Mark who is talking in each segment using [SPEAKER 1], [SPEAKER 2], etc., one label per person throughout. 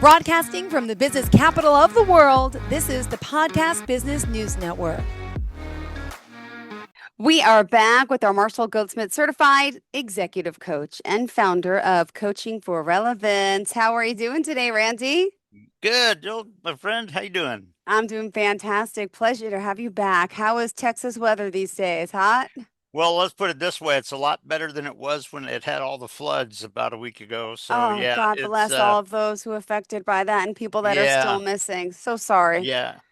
[SPEAKER 1] Broadcasting from the business capital of the world, this is the Podcast Business News Network.
[SPEAKER 2] We are back with our Marshall Goldsmith certified executive coach and founder of Coaching for Relevance. How are you doing today, Randy?
[SPEAKER 3] Good, Joe, my friend. How you doing?
[SPEAKER 2] I'm doing fantastic. Pleasure to have you back. How is Texas weather these days? Hot?
[SPEAKER 3] Well, let's put it this way. It's a lot better than it was when it had all the floods about a week ago. So
[SPEAKER 2] Oh,
[SPEAKER 3] yeah,
[SPEAKER 2] God
[SPEAKER 3] it's
[SPEAKER 2] bless all of those who are affected by that and people that are still
[SPEAKER 3] yeah,
[SPEAKER 2] missing. So sorry.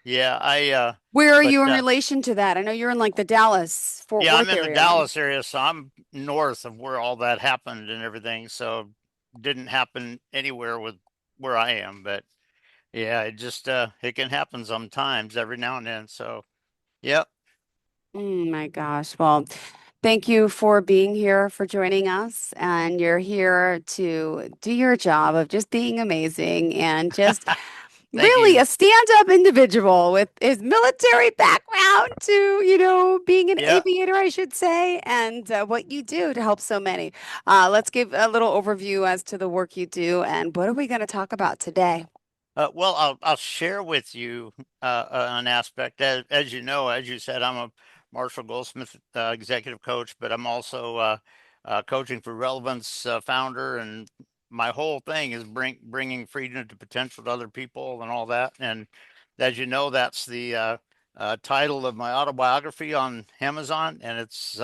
[SPEAKER 3] yeah. I
[SPEAKER 2] Where are
[SPEAKER 3] but
[SPEAKER 2] you in relation to that? I know you're in like the Dallas, Fort
[SPEAKER 3] yeah, I'm
[SPEAKER 2] Worth
[SPEAKER 3] in the
[SPEAKER 2] area.
[SPEAKER 3] Dallas area, so I'm north of where all that happened and everything. So didn't happen anywhere with where I am, but yeah, it just it can happen sometimes every now and then. So yep.
[SPEAKER 2] Oh my gosh. Well, thank you for being here, for joining us. And you're here to do your job of just being amazing and just
[SPEAKER 3] Thank
[SPEAKER 2] really
[SPEAKER 3] you.
[SPEAKER 2] a stand-up individual with his military background to, being an
[SPEAKER 3] Yeah.
[SPEAKER 2] aviator, I should say, and what you do to help so many. Let's give a little overview as to the work you do and what are we going to talk about today?
[SPEAKER 3] Well, I'll share with you an aspect. As you know, as you said, I'm a Marshall Goldsmith executive coach, but I'm also coaching for relevance founder, and my whole thing is bringing freedom to potential to other people and all that. And as you know, that's the title of my autobiography on Amazon, and it's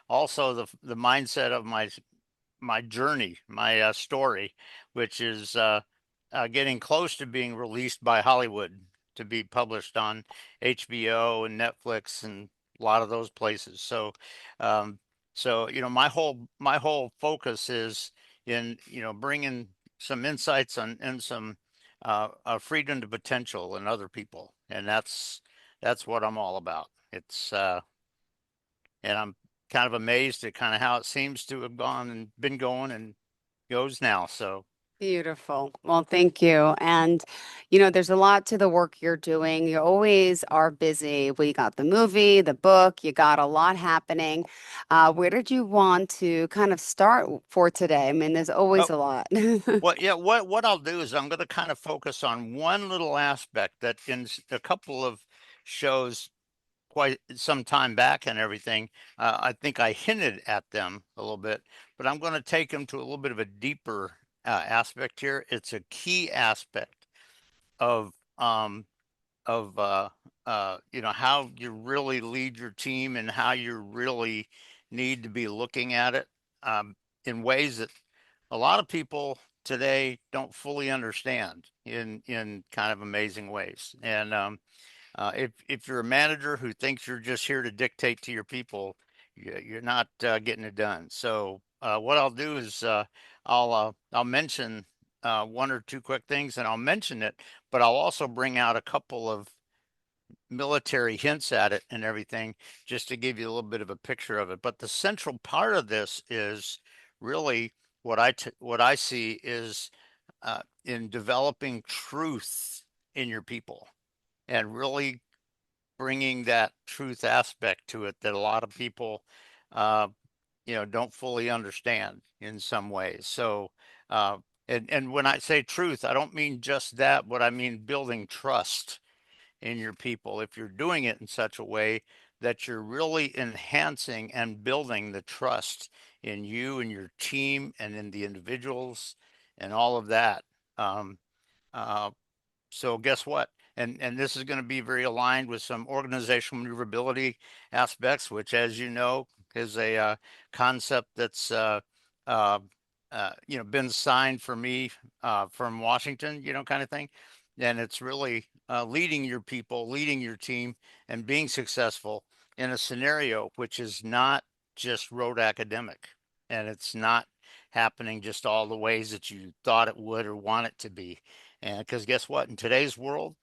[SPEAKER 3] also the mindset of my journey, my story, which is getting close to being released by Hollywood to be published on HBO and Netflix and a lot of those places. Um, so my whole focus is in bringing some insights on and some freedom to potential in other people, and that's what I'm all about. It's and I'm kind of amazed at kind of how it seems to have gone and been going and goes now. So
[SPEAKER 2] Beautiful. Well, thank you. And, there's a lot to the work you're doing. You always are busy. We got the movie, the book, you got a lot happening. Where did you want to kind of start for today? I mean, there's always
[SPEAKER 3] oh,
[SPEAKER 2] a lot.
[SPEAKER 3] what I'll do is I'm going to kind of focus on one little aspect that in a couple of shows quite some time back and everything, I think I hinted at them a little bit, but I'm going to take them to a little bit of a deeper aspect here. It's a key aspect of of how you really lead your team and how you really need to be looking at it in ways that a lot of people today don't fully understand in kind of amazing ways. And if you're a manager who thinks you're just here to dictate to your people, you're not getting it done. So what I'll do is I'll mention one or two quick things, and I'll mention it, but I'll also bring out a couple of military hints at it and everything, just to give you a little bit of a picture of it. But the central part of this is really what I see is in developing truth in your people and really bringing that truth aspect to it that a lot of people, uh, don't fully understand in some ways. So, and when I say truth, I don't mean just that, but I mean building trust in your people. If you're doing it in such a way that you're really enhancing and building the trust in you and your team and in the individuals and all of that. Um, uh, so guess what? And this is going to be very aligned with some organizational maneuverability aspects, which, as you know, is a concept that's uh, been signed for me from Washington, kind of thing. And it's really leading your people, leading your team, and being successful in a scenario which is not just rote academic, and it's not happening just all the ways that you thought it would or want it to be. And because guess what? In today's world,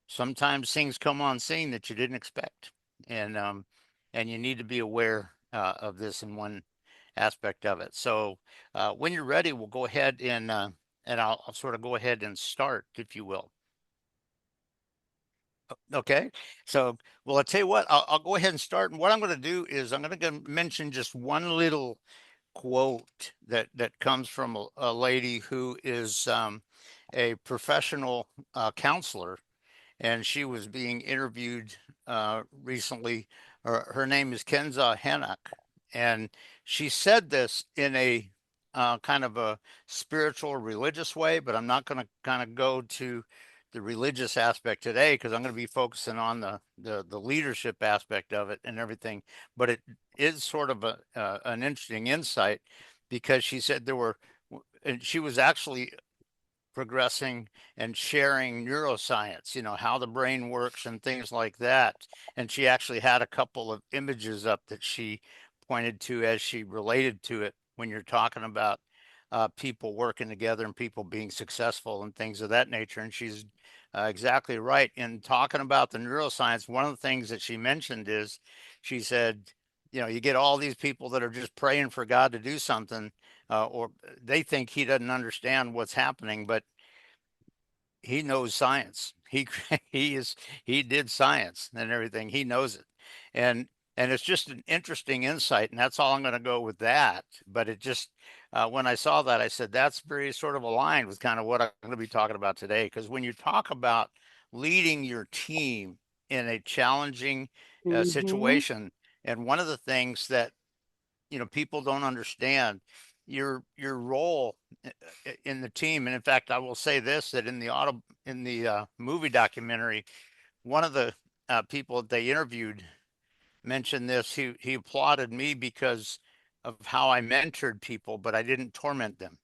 [SPEAKER 3] sometimes things come on scene that you didn't expect, and and you need to be aware of this in one aspect of it. So when you're ready, we'll go ahead and I'll sort of go ahead and start, if you will. Okay. So, well, I'll tell you what, I'll go ahead and start. And what I'm going to do is I'm going to mention just one little quote that comes from a lady who is a professional counselor, and she was being interviewed recently. Her name is Kenza Hannock, and she said this in a kind of a spiritual, religious way. But I'm not going to kind of go to the religious aspect today because I'm going to be focusing on the leadership aspect of it and everything. But it is sort of an interesting insight because she said there were, and she was actually progressing and sharing neuroscience, how the brain works and things like that. And she actually had a couple of images up that she pointed to as she related to it when you're talking about people working together and people being successful and things of that nature. And she's exactly right. In talking about the neuroscience, one of the things that she mentioned is she said, you get all these people that are just praying for God to do something, or they think he doesn't understand what's happening, but he knows science. He he did science and everything. He knows it, and it's just an interesting insight, and that's all I'm going to go with that. But it just when I saw that, I said that's very sort of aligned with kind of what I'm going to be talking about today. Because when you talk about leading your team in a challenging
[SPEAKER 2] Mm-hmm.
[SPEAKER 3] situation, and one of the things that people don't understand your role in the team. And in fact, I will say this, that in the movie documentary, one of the people that they interviewed mentioned this. He applauded me because of how I mentored people, but I didn't torment them,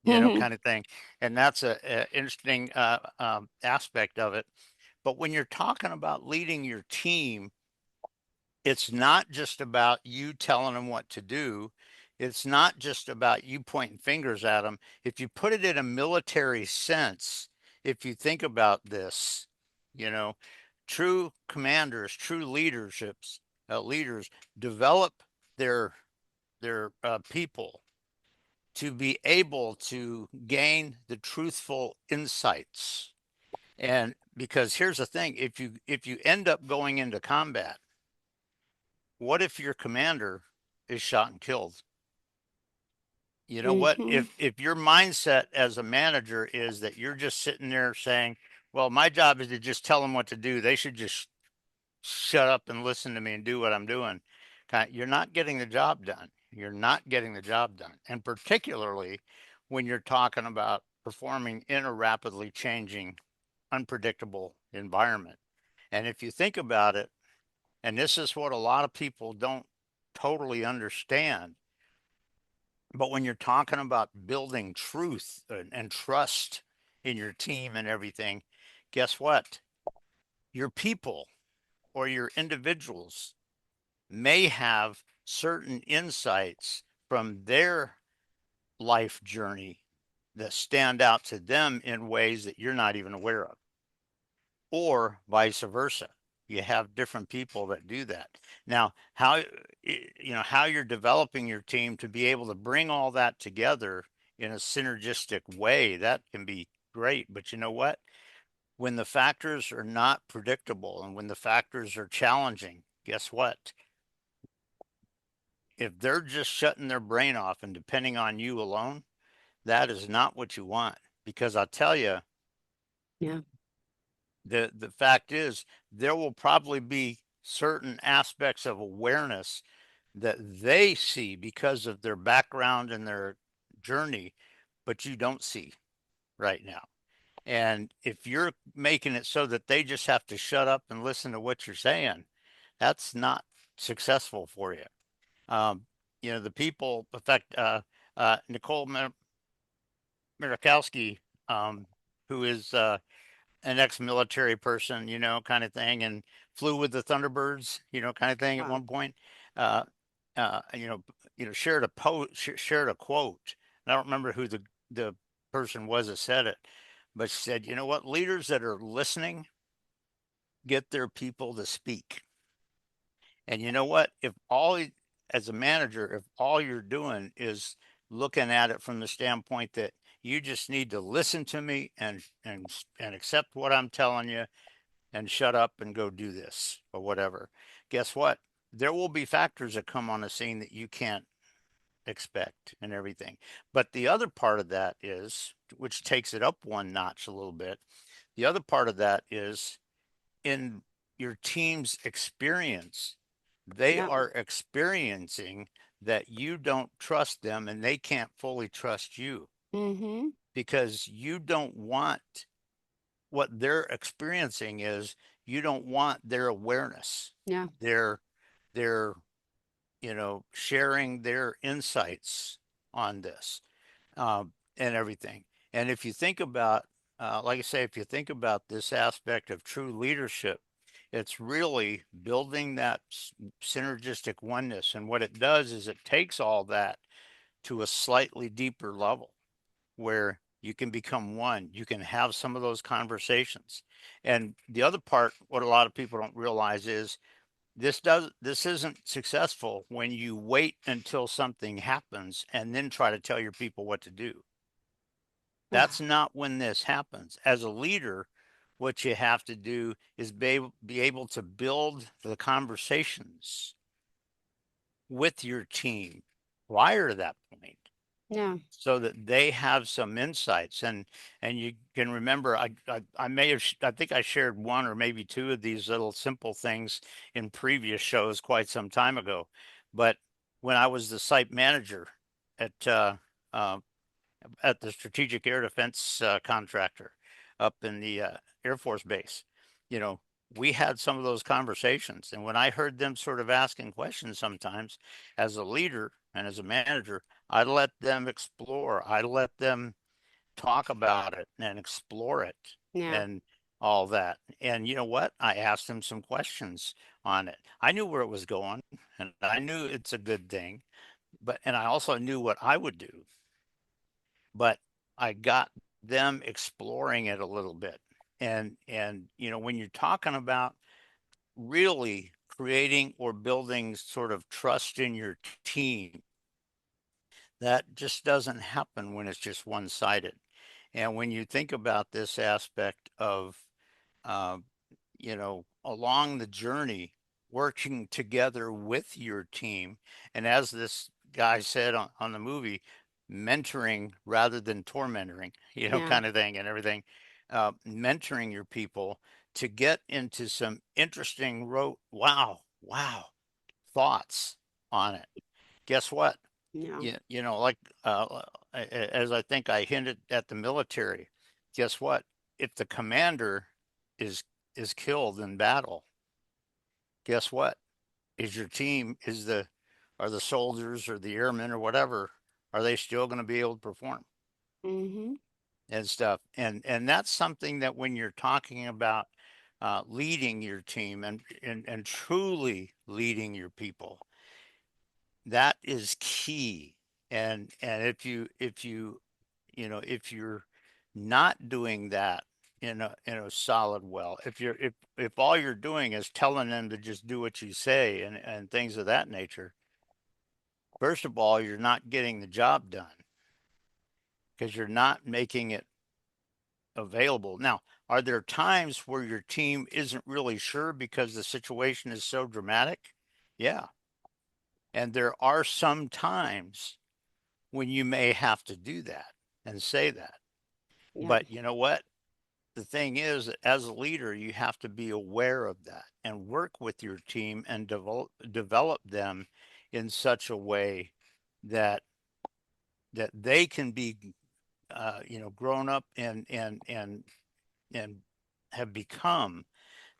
[SPEAKER 3] kind of thing. And that's a interesting aspect of it. But when you're talking about leading your team, it's not just about you telling them what to do. It's not just about you pointing fingers at them. If you put it in a military sense, if you think about this, you know, true commanders, true leaders develop their people to be able to gain the truthful insights. And because here's the thing, if you end up going into combat, what if your commander is shot and killed? You know what?
[SPEAKER 2] Mm-hmm.
[SPEAKER 3] If your mindset as a manager is that you're just sitting there saying, "Well, my job is to just tell them what to do. They should just shut up and listen to me and do what I'm doing." You're not getting the job done. You're not getting the job done. And particularly when you're talking about performing in a rapidly changing, unpredictable environment. And if you think about it, and this is what a lot of people don't totally understand. But when you're talking about building truth and trust in your team and everything, guess what? Your people or your individuals may have certain insights from their life journey that stand out to them in ways that you're not even aware of, or vice versa. You have different people that do that. Now, how you're developing your team to be able to bring all that together in a synergistic way, that can be great. But you know what? When the factors are not predictable and when the factors are challenging, guess what? If they're just shutting their brain off and depending on you alone, that is not what you want. Because I'll tell you,
[SPEAKER 2] Yeah.
[SPEAKER 3] the fact is there will probably be certain aspects of awareness that they see because of their background and their journey, but you don't see right now. And if you're making it so that they just have to shut up and listen to what you're saying, that's not successful for you. um, the people affect Nicole Mirakowski, who is an ex-military person, kind of thing, and flew with the Thunderbirds, kind of thing at
[SPEAKER 2] Wow.
[SPEAKER 3] one point. Uh, shared shared a quote. And I don't remember who the person was that said it, but she said, "You know what? Leaders that are listening get their people to speak." And you know what? As a manager, if all you're doing is looking at it from the standpoint that you just need to listen to me and accept what I'm telling you and shut up and go do this or whatever, guess what? There will be factors that come on the scene that you can't expect and everything. But the other part of that is, which takes it up one notch a little bit, the other part of that is in your team's experience, they
[SPEAKER 2] Yeah.
[SPEAKER 3] are experiencing that you don't trust them and they can't fully trust you
[SPEAKER 2] Mm-hmm.
[SPEAKER 3] because you don't want what they're experiencing is you don't want their awareness,
[SPEAKER 2] Yeah.
[SPEAKER 3] their sharing their insights on this, and everything. And if you think about, like I say, if you think about this aspect of true leadership, it's really building that synergistic oneness. And what it does is it takes all that to a slightly deeper level where you can become one. You can have some of those conversations. And the other part, what a lot of people don't realize is this isn't successful when you wait until something happens and then try to tell your people what to do. That's not when this happens. As a leader, what you have to do is be able to build the conversations with your team prior to that point
[SPEAKER 2] Yeah.
[SPEAKER 3] so that they have some insights. And you can remember, I may have I think I shared one or maybe two of these little simple things in previous shows quite some time ago. But when I was the site manager at uh, at the Strategic Air Defense Contractor up in the Air Force Base, you know, we had some of those conversations. And when I heard them sort of asking questions sometimes, as a leader and as a manager, I let them explore. I let them talk about it and explore it
[SPEAKER 2] Yeah.
[SPEAKER 3] and all that. And you know what? I asked them some questions on it. I knew where it was going and I knew it's a good thing, but and I also knew what I would do, but I got them exploring it a little bit. And when you're talking about really creating or building sort of trust in your team, that just doesn't happen when it's just one-sided. And when you think about this aspect of uh, along the journey, working together with your team. And as this guy said on the movie, mentoring rather than tormenting,
[SPEAKER 2] Yeah.
[SPEAKER 3] kind of thing and everything, mentoring your people to get into some interesting, wow, thoughts on it. Guess what?
[SPEAKER 2] Yeah.
[SPEAKER 3] Like as I think I hinted at the military, guess what? If the commander is is killed in battle, guess what? Is your team is the are the soldiers or the airmen or whatever, are they still going to be able to perform
[SPEAKER 2] Mm-hmm.
[SPEAKER 3] and stuff? And that's something that when you're talking about leading your team and truly leading your people, that is key. And if you're not doing that in a solid well, if all you're doing is telling them to just do what you say and things of that nature, first of all, you're not getting the job done because you're not making it available. Now, are there times where your team isn't really sure because the situation is so dramatic? Yeah. And there are some times when you may have to do that and say that.
[SPEAKER 2] Yeah.
[SPEAKER 3] But you know what? The thing is, as a leader, you have to be aware of that and work with your team and develop them in such a way that they can be, grown up and have become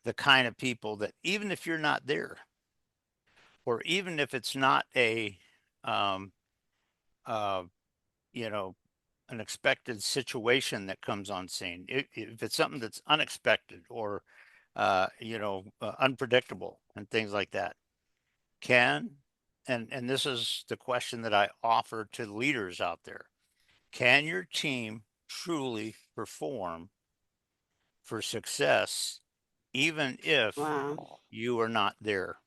[SPEAKER 3] the kind of people that even if you're not there, or even if it's not um, uh, you know, an expected situation that comes on scene, if it's something that's unexpected or unpredictable and things like that, can and this is the question that I offer to leaders out there: can your team truly perform for success even if
[SPEAKER 2] Wow.
[SPEAKER 3] you are not there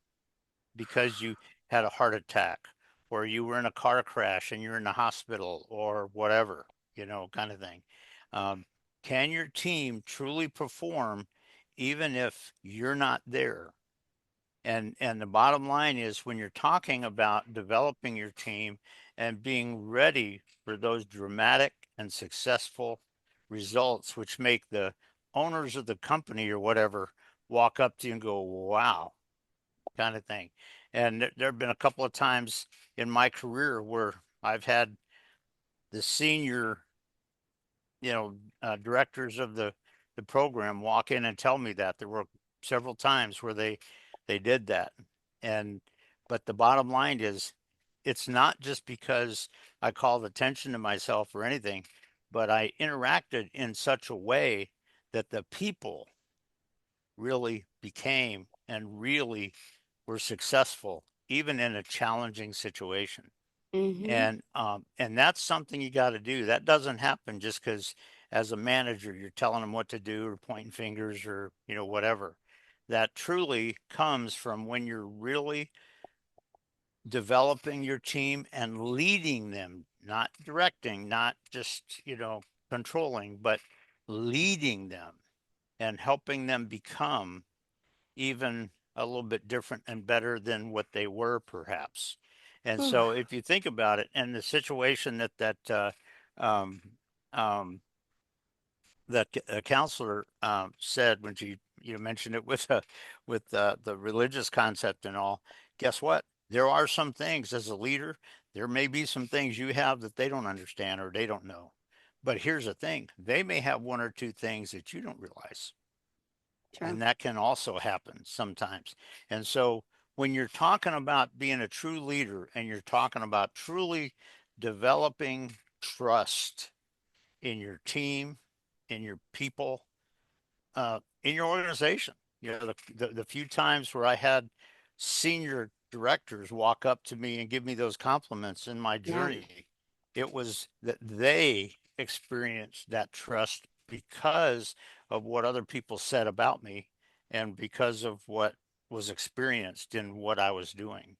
[SPEAKER 3] because you had a heart attack or you were in a car crash and you're in the hospital or whatever, kind of thing? Um, can your team truly perform even if you're not there? And the bottom line is when you're talking about developing your team and being ready for those dramatic and successful results, which make the owners of the company or whatever walk up to you and go, wow, kind of thing. And there have been a couple of times in my career where I've had the senior, directors of the program walk in and tell me that there were several times where they did that. And but the bottom line is it's not just because I called attention to myself or anything, but I interacted in such a way that the people really became and really were successful even in a challenging situation.
[SPEAKER 2] Mm-hmm.
[SPEAKER 3] And that's something you got to do. That doesn't happen just because as a manager you're telling them what to do or pointing fingers or whatever. That truly comes from when you're really developing your team and leading them, not directing, not just controlling, but leading them and helping them become even a little bit different and better than what they were perhaps. And so if you think about it and the situation um, um, that counselor said when she mentioned it with the religious concept and all, guess what? There are some things as a leader, there may be some things you have that they don't understand or they don't know. But here's the thing, they may have one or two things that you don't realize,
[SPEAKER 2] True.
[SPEAKER 3] and that can also happen sometimes. And so when you're talking about being a true leader and you're talking about truly developing trust in your team, in your people, in your organization, the few times where I had senior directors walk up to me and give me those compliments in my
[SPEAKER 2] Yeah.
[SPEAKER 3] journey, it was that they experienced that trust because of what other people said about me and because of what was experienced in what I was doing.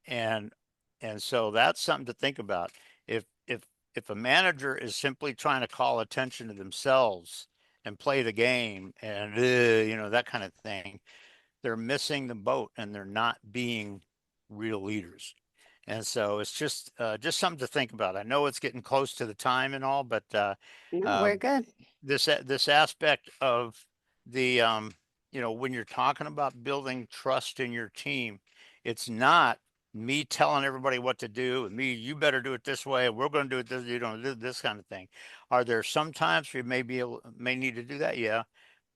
[SPEAKER 3] And and so that's something to think about. If if if a manager is simply trying to call attention to themselves and play the game and that kind of thing, they're missing the boat and they're not being real leaders. And so it's just something to think about. I know it's getting close to the time and all, but
[SPEAKER 2] No, we're
[SPEAKER 3] um,
[SPEAKER 2] good.
[SPEAKER 3] this aspect of the when you're talking about building trust in your team, it's not me telling everybody what to do and me you better do it this way, we're going to do it this, you don't do this kind of thing. Are there some times where you may need to do that? Yeah,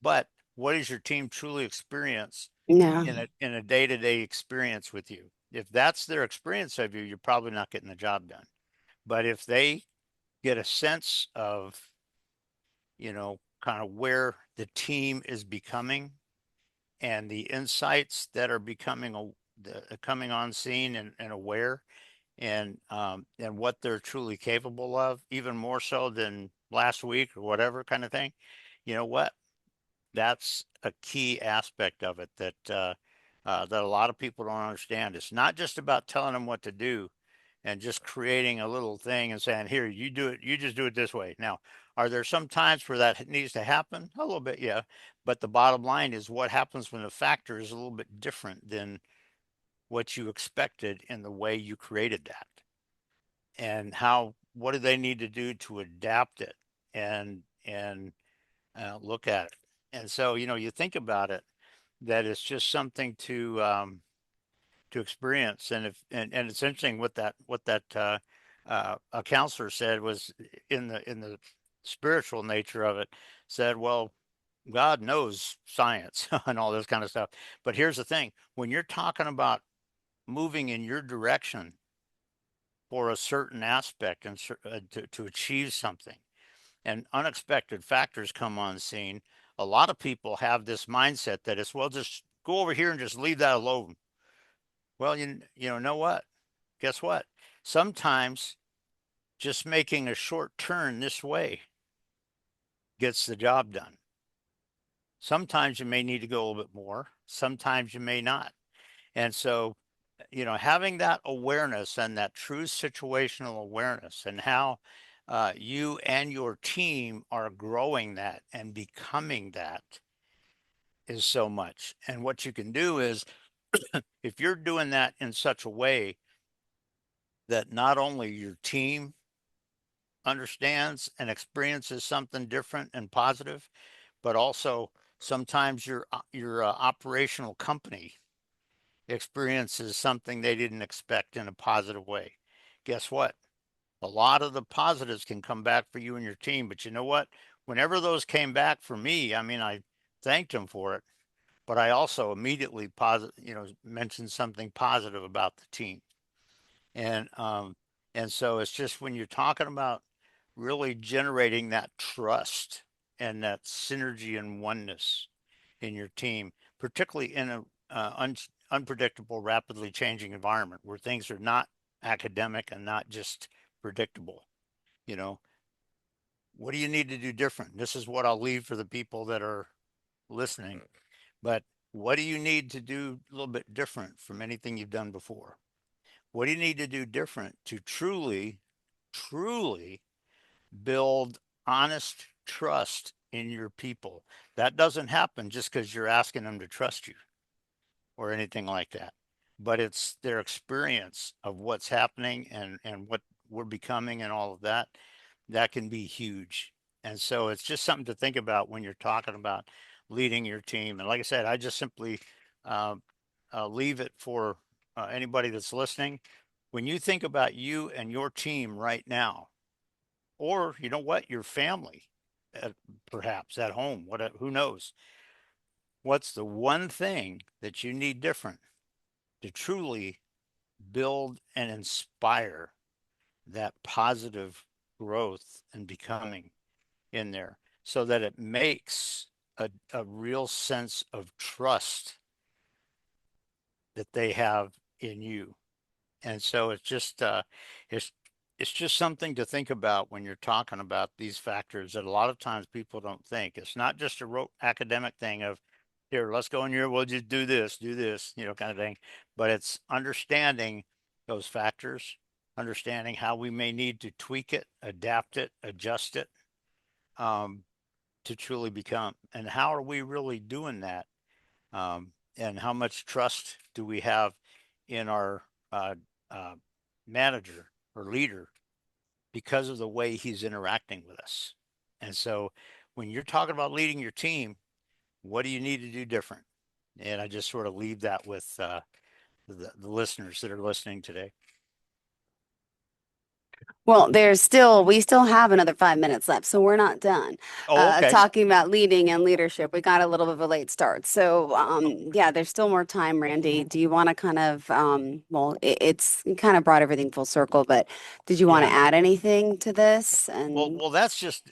[SPEAKER 3] but what is your team truly experience
[SPEAKER 2] No.
[SPEAKER 3] in a day-to-day experience with you? If that's their experience of you, you're probably not getting the job done. But if they get a sense of kind of where the team is becoming and the insights that are becoming coming on scene and aware and what they're truly capable of, even more so than last week or whatever kind of thing. You know what? That's a key aspect of it that a lot of people don't understand. It's not just about telling them what to do and just creating a little thing and saying, here, you do it, you just do it this way. Now, are there some times where that needs to happen? A little bit, yeah. But the bottom line is what happens when the factor is a little bit different than what you expected in the way you created that, and what do they need to do to adapt it and look at it. And so, you think about it, that it's just something to experience. And and it's interesting what that a counselor said was in the spiritual nature of it, said, well, God knows science and all this kind of stuff. But here's the thing, when you're talking about moving in your direction for a certain aspect and to achieve something, and unexpected factors come on scene, a lot of people have this mindset that it's, well, just go over here and just leave that alone. Well, know what? Guess what? Sometimes just making a short turn this way gets the job done. Sometimes you may need to go a little bit more. Sometimes you may not. And so, having that awareness and that true situational awareness and how you and your team are growing that and becoming that is so much. And what you can do is if you're doing that in such a way that not only your team understands and experiences something different and positive, but also sometimes your operational company experiences something they didn't expect in a positive way. Guess what? A lot of the positives can come back for you and your team, but you know what? Whenever those came back for me, I mean, I thanked them for it, but I also immediately mentioned something positive about the team. And so it's just when you're talking about really generating that trust and that synergy and oneness in your team, particularly in a unpredictable, rapidly changing environment where things are not academic and not just predictable. You know, what do you need to do different? This is what I'll leave for the people that are listening. But what do you need to do a little bit different from anything you've done before? What do you need to do different to truly build honest trust in your people? That doesn't happen just because you're asking them to trust you or anything like that, but it's their experience of what's happening and what we're becoming and all of that. That can be huge. And so it's just something to think about when you're talking about leading your team. And like I said, I just simply uh, leave it for anybody that's listening. When you think about you and your team right now, or you know what, your family, at, perhaps at home, what, who knows, what's the one thing that you need different to truly build and inspire that positive growth and becoming in there so that it makes a real sense of trust that they have in you. And so it's it's just something to think about when you're talking about these factors that a lot of times people don't think. It's not just a rote academic thing of here, let's go in here, we'll just do this, you know, kind of thing. But it's understanding those factors, understanding how we may need to tweak it, adapt it, adjust it, um, to truly become. And how are we really doing that? And how much trust do we have in our uh, uh, manager or leader because of the way he's interacting with us? And so when you're talking about leading your team, what do you need to do different? And I just sort of leave that with the listeners that are listening today.
[SPEAKER 2] Well, we still have another 5 minutes left, so we're not done
[SPEAKER 3] Oh, okay.
[SPEAKER 2] talking about leading and leadership. We got a little bit of a late start. So, yeah, there's still more time, Randy. Do you want to kind of, well, it's you kind of brought everything full circle, but did you want to
[SPEAKER 3] Yeah.
[SPEAKER 2] add anything to this?
[SPEAKER 3] Well,
[SPEAKER 2] And
[SPEAKER 3] well, that's just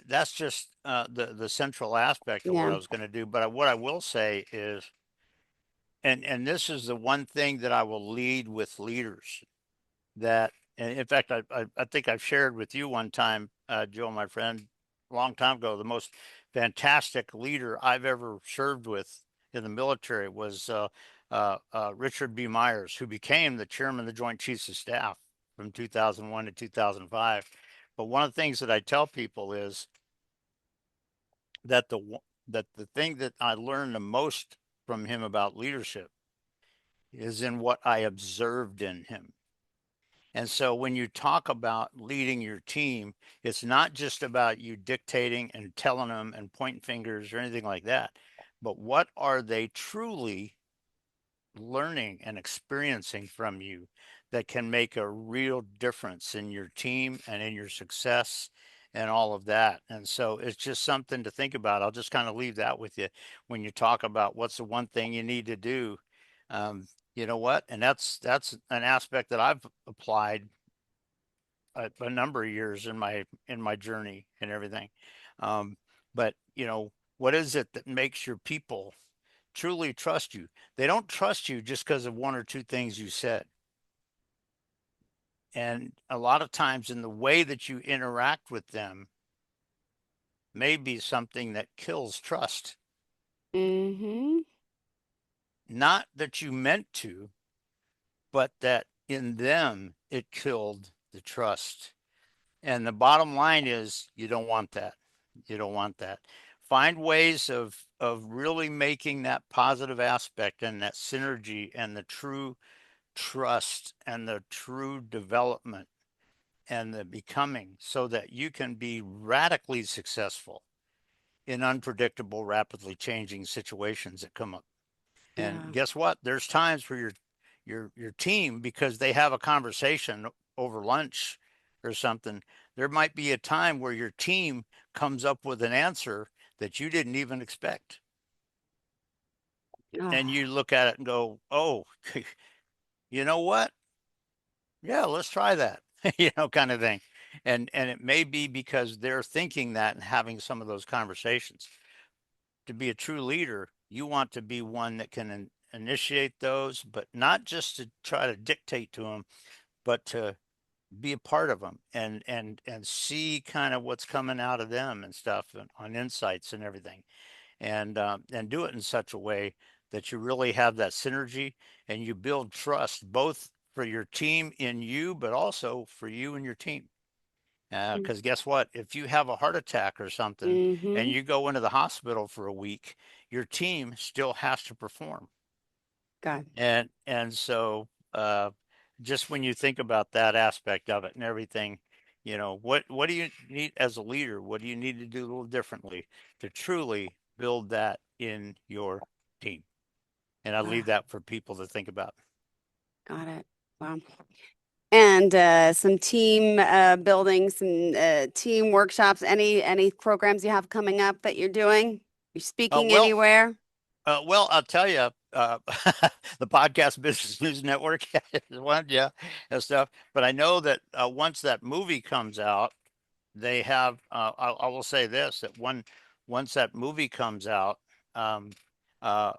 [SPEAKER 3] the central aspect of what
[SPEAKER 2] yeah.
[SPEAKER 3] I was going to do. But what I will say is, and this is the one thing that I will lead with leaders that, and in fact, I think I've shared with you one time, Joe, my friend, a long time ago, the most fantastic leader I've ever served with in the military was Richard B. Myers, who became the chairman of the Joint Chiefs of Staff from 2001 to 2005. But one of the things that I tell people is that the thing that I learned the most from him about leadership is in what I observed in him. And so when you talk about leading your team, it's not just about you dictating and telling them and pointing fingers or anything like that, but what are they truly learning and experiencing from you that can make a real difference in your team and in your success and all of that. And so it's just something to think about. I'll just kind of leave that with you when you talk about what's the one thing you need to do. Um, you know what? And that's an aspect that I've applied a number of years in my journey and everything. Um, but you know, what is it that makes your people truly trust you? They don't trust you just because of one or two things you said. And a lot of times in the way that you interact with them may be something that kills trust.
[SPEAKER 2] Mm-hmm.
[SPEAKER 3] Not that you meant to, but that in them it killed the trust. And the bottom line is you don't want that. You don't want that. find ways of really making that positive aspect and that synergy and the true trust and the true development and the becoming so that you can be radically successful in unpredictable, rapidly changing situations that come up. And
[SPEAKER 2] Yeah.
[SPEAKER 3] guess what? There's times for your team, because they have a conversation over lunch or something. There might be a time where your team comes up with an answer that you didn't even expect. And
[SPEAKER 2] Oh,
[SPEAKER 3] you look at it and go, "Oh, you know what? Yeah, let's try that." Kind of thing. And it may be because they're thinking that and having some of those conversations. To be a true leader, you want to be one that can initiate those, but not just to try to dictate to them, but to be a part of them and see kind of what's coming out of them and stuff and on insights and everything, and do it in such a way that you really have that synergy and you build trust both for your team in you, but also for you and your team. Because guess what? If you have a heart attack or something and
[SPEAKER 2] mm-hmm.
[SPEAKER 3] you go into the hospital for a week, your team still has to perform.
[SPEAKER 2] God.
[SPEAKER 3] And so just when you think about that aspect of it and everything, what do you need as a leader? What do you need to do a little differently to truly build that in your team? And I leave
[SPEAKER 2] Ah,
[SPEAKER 3] that for people to think about.
[SPEAKER 2] got it. Wow. And some team building, some team workshops, any programs you have coming up that you're doing? You're
[SPEAKER 3] Uh,
[SPEAKER 2] speaking
[SPEAKER 3] well,
[SPEAKER 2] anywhere?
[SPEAKER 3] I'll tell you, the podcast Business News Network is one, yeah, and stuff. But I know that once that movie comes out, they have. I will say this: that once that movie comes out, um, uh,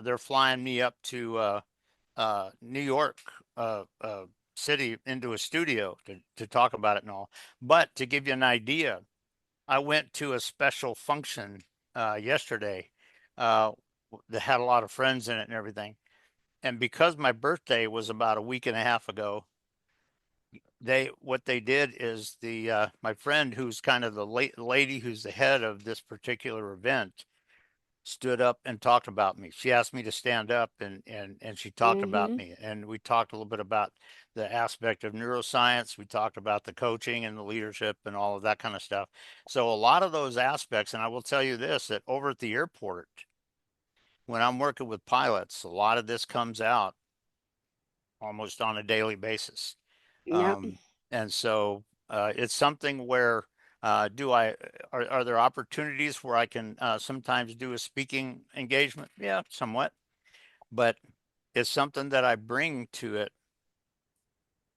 [SPEAKER 3] they're flying me up to New York City into a studio to talk about it and all. But to give you an idea, I went to a special function yesterday uh, that had a lot of friends in it and everything. And because my birthday was about a week and a half ago, what they did is the my friend, who's kind of the lady who's the head of this particular event, stood up and talked about me. She asked me to stand up and she talked about
[SPEAKER 2] Mm-hmm.
[SPEAKER 3] me. And we talked a little bit about the aspect of neuroscience. We talked about the coaching and the leadership and all of that kind of stuff. So a lot of those aspects, and I will tell you this, that over at the airport, when I'm working with pilots, a lot of this comes out almost on a daily basis.
[SPEAKER 2] Yep.
[SPEAKER 3] And so it's something where are there opportunities where I can sometimes do a speaking engagement? Yeah, somewhat, but it's something that I bring to it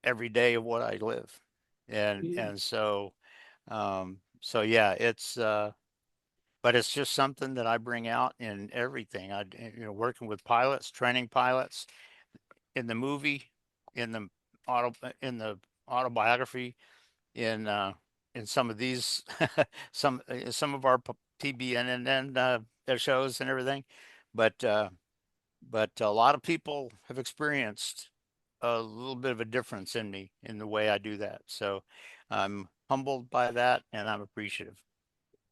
[SPEAKER 3] every day of what I live. And
[SPEAKER 2] Mm.
[SPEAKER 3] and so so yeah, but it's just something that I bring out in everything. Working with pilots, training pilots in the movie, in the in the autobiography, in some of these some of our TBNN their shows and everything, but but a lot of people have experienced a little bit of a difference in me in the way I do that. So I'm humbled by that and I'm appreciative.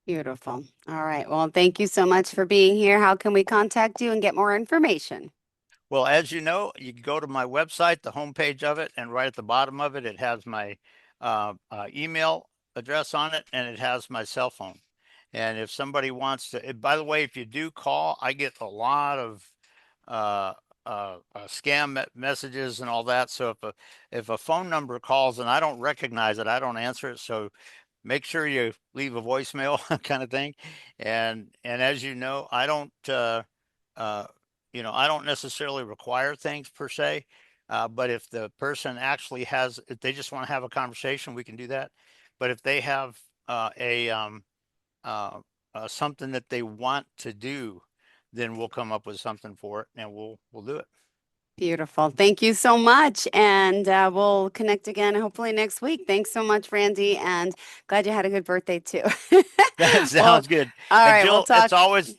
[SPEAKER 2] Beautiful. All right. Well, thank you so much for being here. How can we contact you and get more information?
[SPEAKER 3] Well, as you know, you can go to my website, the homepage of it, and right at the bottom of it, it has my email address on it, and it has my cell phone. And if somebody wants to, by the way, if you do call, I get a lot of uh, scam messages and all that. So if a phone number calls and I don't recognize it, I don't answer it. So make sure you leave a voicemail kind of thing. And as you know, uh, I don't necessarily require things per se. But if the person actually if they just want to have a conversation, we can do that. But if they have uh, something that they want to do, then we'll come up with something for it and we'll do it.
[SPEAKER 2] Beautiful. Thank you so much. And we'll connect again hopefully next week. Thanks so much, Randy. And glad you had a good birthday too.
[SPEAKER 3] That
[SPEAKER 2] Well,
[SPEAKER 3] sounds good.
[SPEAKER 2] all
[SPEAKER 3] And
[SPEAKER 2] right, we'll
[SPEAKER 3] Jill,
[SPEAKER 2] talk.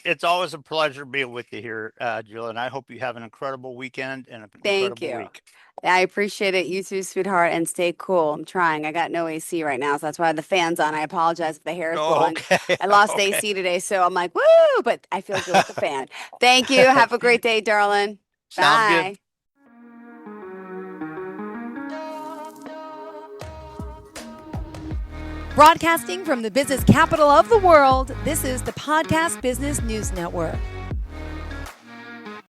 [SPEAKER 3] it's always a pleasure being with you here, Jill. And I hope you have an incredible weekend and an
[SPEAKER 2] Thank
[SPEAKER 3] incredible
[SPEAKER 2] you.
[SPEAKER 3] week.
[SPEAKER 2] I appreciate it. You too, sweetheart, and stay cool. I'm trying. I got no AC right now, so that's why the fan's on. I apologize if the hair is
[SPEAKER 3] Oh,
[SPEAKER 2] blowing.
[SPEAKER 3] okay.
[SPEAKER 2] I lost
[SPEAKER 3] Okay.
[SPEAKER 2] AC today, so I'm like, woo, but I feel good with the fan. Thank you. Have a great day, darling.
[SPEAKER 3] Sounds good.
[SPEAKER 2] Bye.
[SPEAKER 1] Broadcasting from the business capital of the world, this is the Podcast Business News Network.